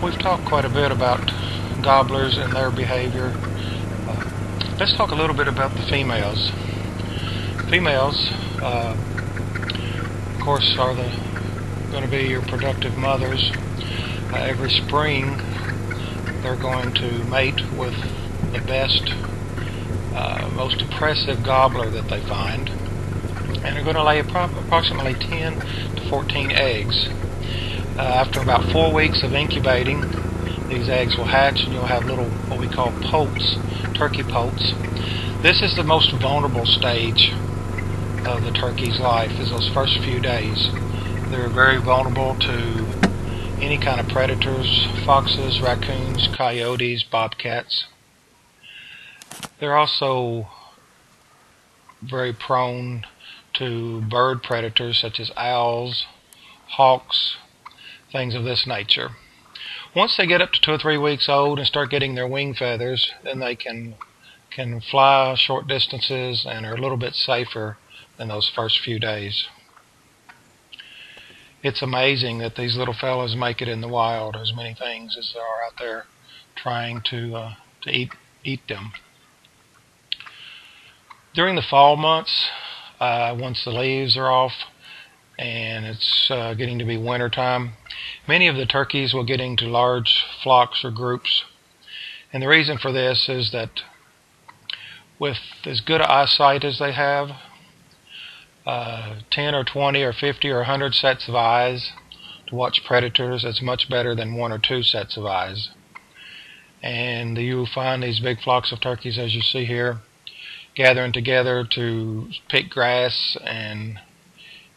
We've talked quite a bit about gobblers and their behavior. Let's talk a little bit about the females. Females, of course, are going to be your productive mothers. Every spring, they're going to mate with the best, most impressive gobbler that they find, and they're going to lay approximately 10 to 14 eggs. After about 4 weeks of incubating, these eggs will hatch and you'll have little, what we call poults, turkey poults. This is the most vulnerable stage of the turkey's life, is those first few days. They're very vulnerable to any kind of predators, foxes, raccoons, coyotes, bobcats. They're also very prone to bird predators such as owls, hawks, things of this nature. Once they get up to 2 or 3 weeks old and start getting their wing feathers, then they can fly short distances and are a little bit safer than those first few days. It's amazing that these little fellas make it in the wild, as many things as there are out there trying to eat them. During the fall months, once the leaves are off and it's getting to be winter time, many of the turkeys will get into large flocks or groups. And the reason for this is that with as good eyesight as they have, 10 or 20 or 50 or 100 sets of eyes to watch predators, it's much better than 1 or 2 sets of eyes. And you'll find these big flocks of turkeys, as you see here, gathering together to pick grass and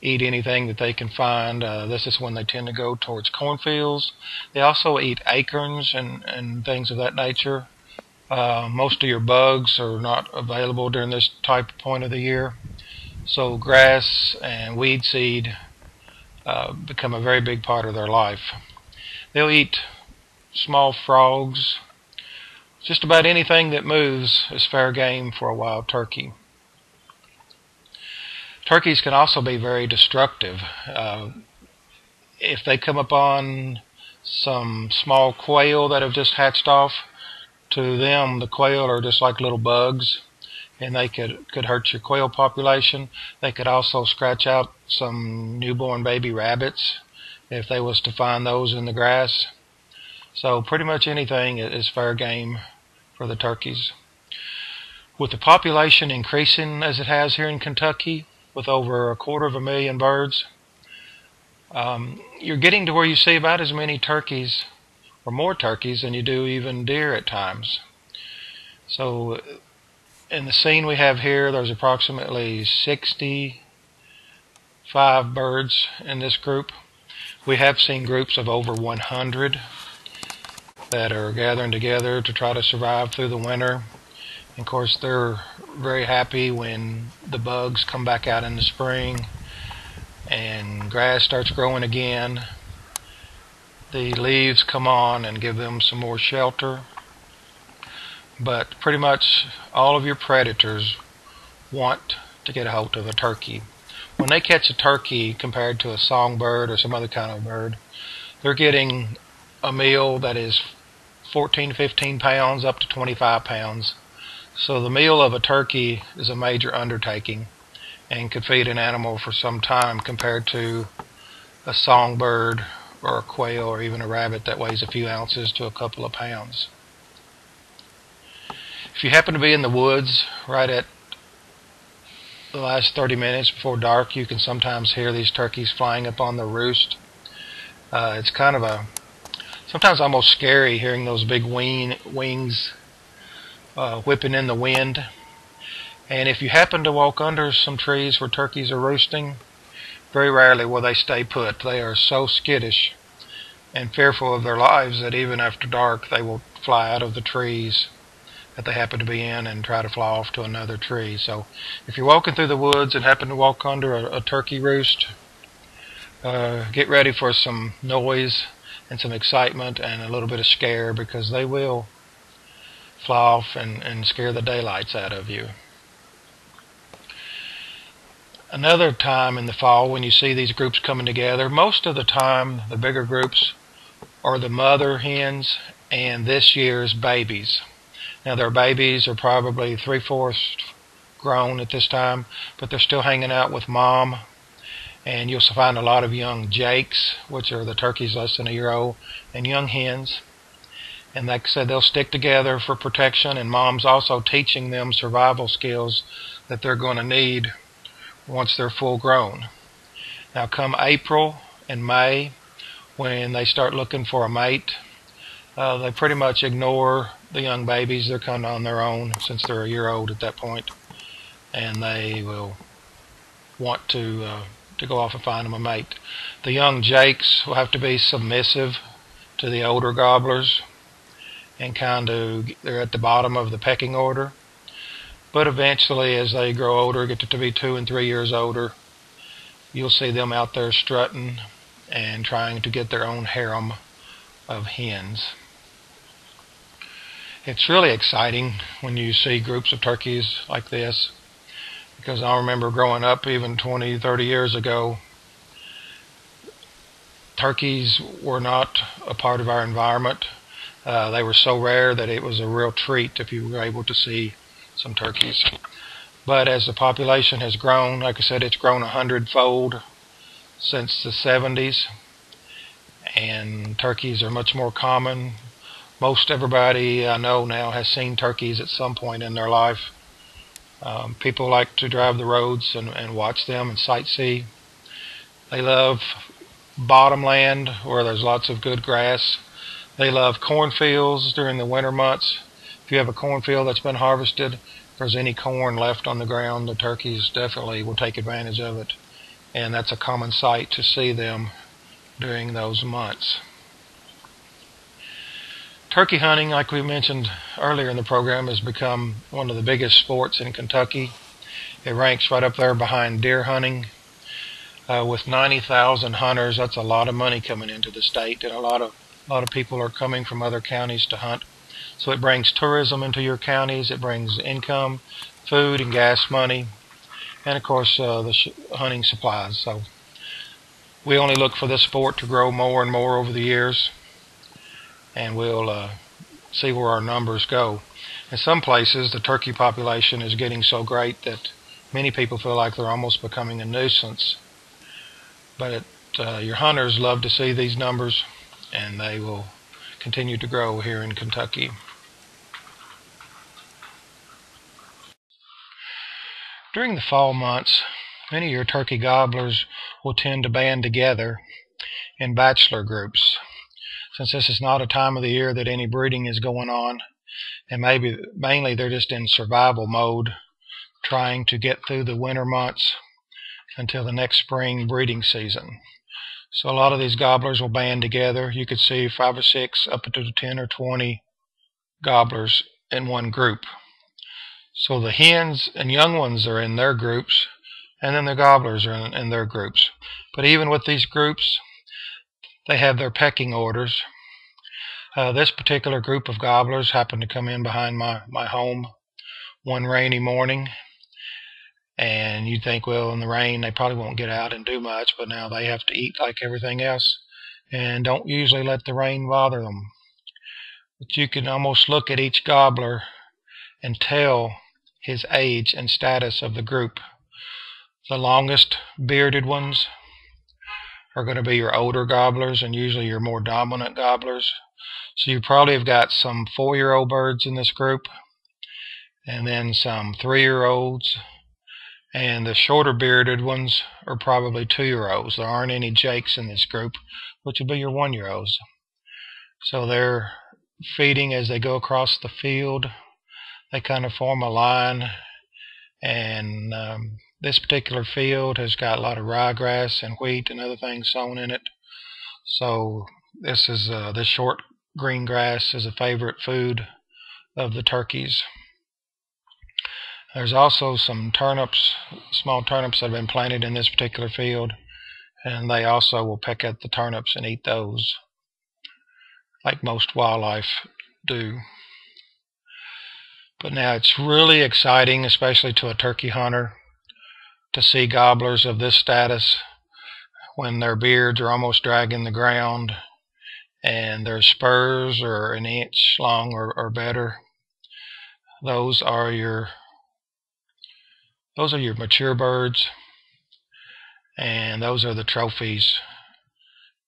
eat anything that they can find. This is when they tend to go towards cornfields. They also eat acorns and things of that nature. Most of your bugs are not available during this type of point of the year. So grass and weed seed become a very big part of their life. They'll eat small frogs. Just about anything that moves is fair game for a wild turkey. Turkeys can also be very destructive. If they come upon some small quail that have just hatched off, to them the quail are just like little bugs, and they could hurt your quail population. They could also scratch out some newborn baby rabbits if they was to find those in the grass. So pretty much anything is fair game for the turkeys. With the population increasing as it has here in Kentucky, with over 250,000 birds, you're getting to where you see about as many turkeys or more turkeys than you do even deer at times. So in the scene we have here, there's approximately 65 birds in this group. We have seen groups of over 100 that are gathering together to try to survive through the winter. And of course, they're very happy when the bugs come back out in the spring and grass starts growing again. The leaves come on and give them some more shelter. But pretty much all of your predators want to get a hold of a turkey. When they catch a turkey compared to a songbird or some other kind of bird, they're getting a meal that is 14, 15 pounds up to 25 pounds. So the meal of a turkey is a major undertaking and could feed an animal for some time compared to a songbird or a quail or even a rabbit that weighs a few ounces to a couple of pounds. If you happen to be in the woods right at the last 30 minutes before dark, you can sometimes hear these turkeys flying up on the roost. It's kind of sometimes almost scary hearing those big wings whipping in the wind. And if you happen to walk under some trees where turkeys are roosting, very rarely will they stay put. They are so skittish and fearful of their lives that even after dark they will fly out of the trees that they happen to be in and try to fly off to another tree. So if you're walking through the woods and happen to walk under a turkey roost, get ready for some noise and some excitement and a little bit of scare, because they will fly off and scare the daylights out of you. Another time in the fall when you see these groups coming together, most of the time the bigger groups are the mother hens and this year's babies. Now their babies are probably 3/4 grown at this time, but they're still hanging out with mom. And you'll find a lot of young jakes, which are the turkeys less than a year old, and young hens. And like I said, they'll stick together for protection, and mom's also teaching them survival skills that they're going to need once they're full grown. Now come April and May, when they start looking for a mate, they pretty much ignore the young babies. They're kind of on their own since they're a year old at that point, and they will want to go off and find them a mate. The young jakes will have to be submissive to the older gobblers, and they're at the bottom of the pecking order. But eventually, as they grow older, get to be 2 and 3 years older, you'll see them out there strutting and trying to get their own harem of hens. It's really exciting when you see groups of turkeys like this, because I remember growing up even 20, 30 years ago, turkeys were not a part of our environment. They were so rare that it was a real treat if you were able to see some turkeys. But as the population has grown, like I said, it's grown 100-fold since the 70s, and turkeys are much more common. Most everybody I know now has seen turkeys at some point in their life. People like to drive the roads and watch them and sightsee. They love bottomland where there's lots of good grass. They love cornfields during the winter months. If you have a cornfield that's been harvested, if there's any corn left on the ground, the turkeys definitely will take advantage of it. And that's a common sight to see them during those months. Turkey hunting, like we mentioned earlier in the program, has become one of the biggest sports in Kentucky. It ranks right up there behind deer hunting. With 90,000 hunters, that's a lot of money coming into the state, and a lot of people are coming from other counties to hunt. So it brings tourism into your counties. It brings income, food, and gas money, and of course the hunting supplies. So we only look for this sport to grow more and more over the years, and we'll see where our numbers go. In some places, the turkey population is getting so great that many people feel like they're almost becoming a nuisance. But your hunters love to see these numbers, and they will continue to grow here in Kentucky. During the fall months, many of your turkey gobblers will tend to band together in bachelor groups. Since this is not a time of the year that any breeding is going on, and mainly they're just in survival mode, trying to get through the winter months until the next spring breeding season. So a lot of these gobblers will band together. You could see 5 or 6 up to 10 or 20 gobblers in one group. So the hens and young ones are in their groups, and then the gobblers are in their groups. But even with these groups, they have their pecking orders. This particular group of gobblers happened to come in behind my home one rainy morning. And you'd think, well, in the rain, they probably won't get out and do much, but now they have to eat like everything else and don't usually let the rain bother them. But you can almost look at each gobbler and tell his age and status of the group. The longest bearded ones are going to be your older gobblers and usually your more dominant gobblers. So you probably have got some 4-year-old birds in this group, and then some 3-year-olds. And the shorter bearded ones are probably 2-year-olds. There aren't any jakes in this group, which would be your 1-year-olds. So they're feeding as they go across the field. They kind of form a line, and this particular field has got a lot of ryegrass and wheat and other things sown in it. So this short green grass is a favorite food of the turkeys. There's also some turnips, small turnips that have been planted in this particular field, and they also will peck at the turnips and eat those, like most wildlife do. But now it's really exciting, especially to a turkey hunter, to see gobblers of this status when their beards are almost dragging the ground and their spurs are an inch long or better. Those are your mature birds, and those are the trophies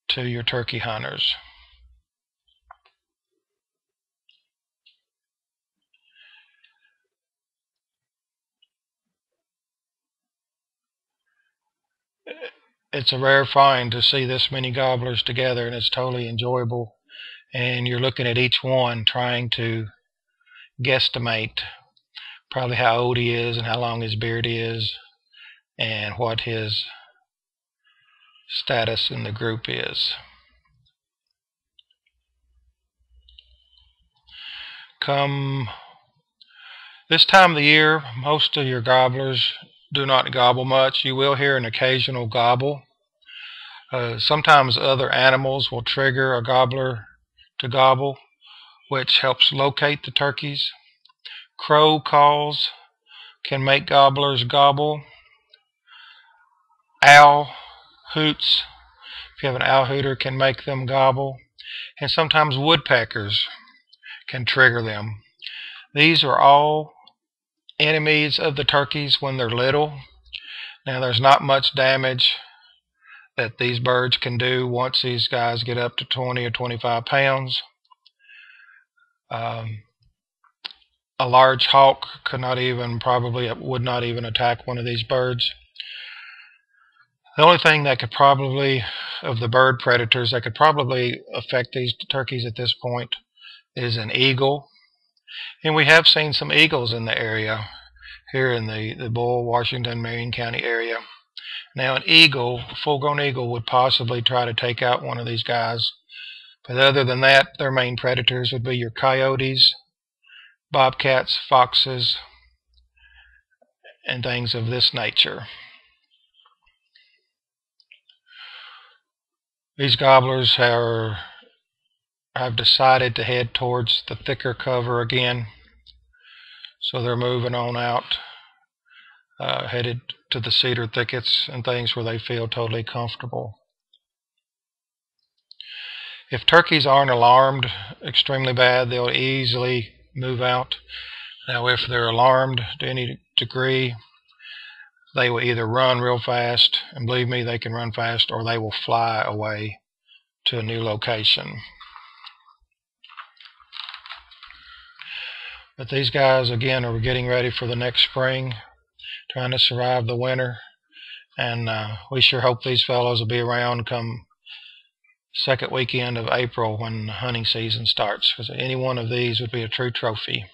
to your turkey hunters. It's a rare find to see this many gobblers together, and it's totally enjoyable. And you're looking at each one trying to guesstimate probably how old he is and how long his beard is and what his status in the group is. Come this time of the year, most of your gobblers do not gobble much. You will hear an occasional gobble. Sometimes other animals will trigger a gobbler to gobble, which helps locate the turkeys. Crow calls can make gobblers gobble. Owl hoots, if you have an owl hooter, can make them gobble. And sometimes woodpeckers can trigger them. These are all enemies of the turkeys when they're little. Now, there's not much damage that these birds can do once these guys get up to 20 or 25 pounds. A large hawk would not even attack one of these birds. The only thing that could probably, of the bird predators, that could probably affect these turkeys at this point is an eagle. And we have seen some eagles in the area here in the Bull, Washington, Marion County area. Now, an eagle, a full-grown eagle, would possibly try to take out one of these guys. But other than that, their main predators would be your coyotes, bobcats, foxes, and things of this nature. These gobblers have decided to head towards the thicker cover again. So they're moving on out, headed to the cedar thickets and things where they feel totally comfortable. If turkeys aren't alarmed extremely bad, they'll easily move out. Now, if they're alarmed to any degree, they will either run real fast, and believe me, they can run fast, or they will fly away to a new location. But these guys, again, are getting ready for the next spring, trying to survive the winter. And we sure hope these fellows will be around come second weekend of April when the hunting season starts, because any one of these would be a true trophy.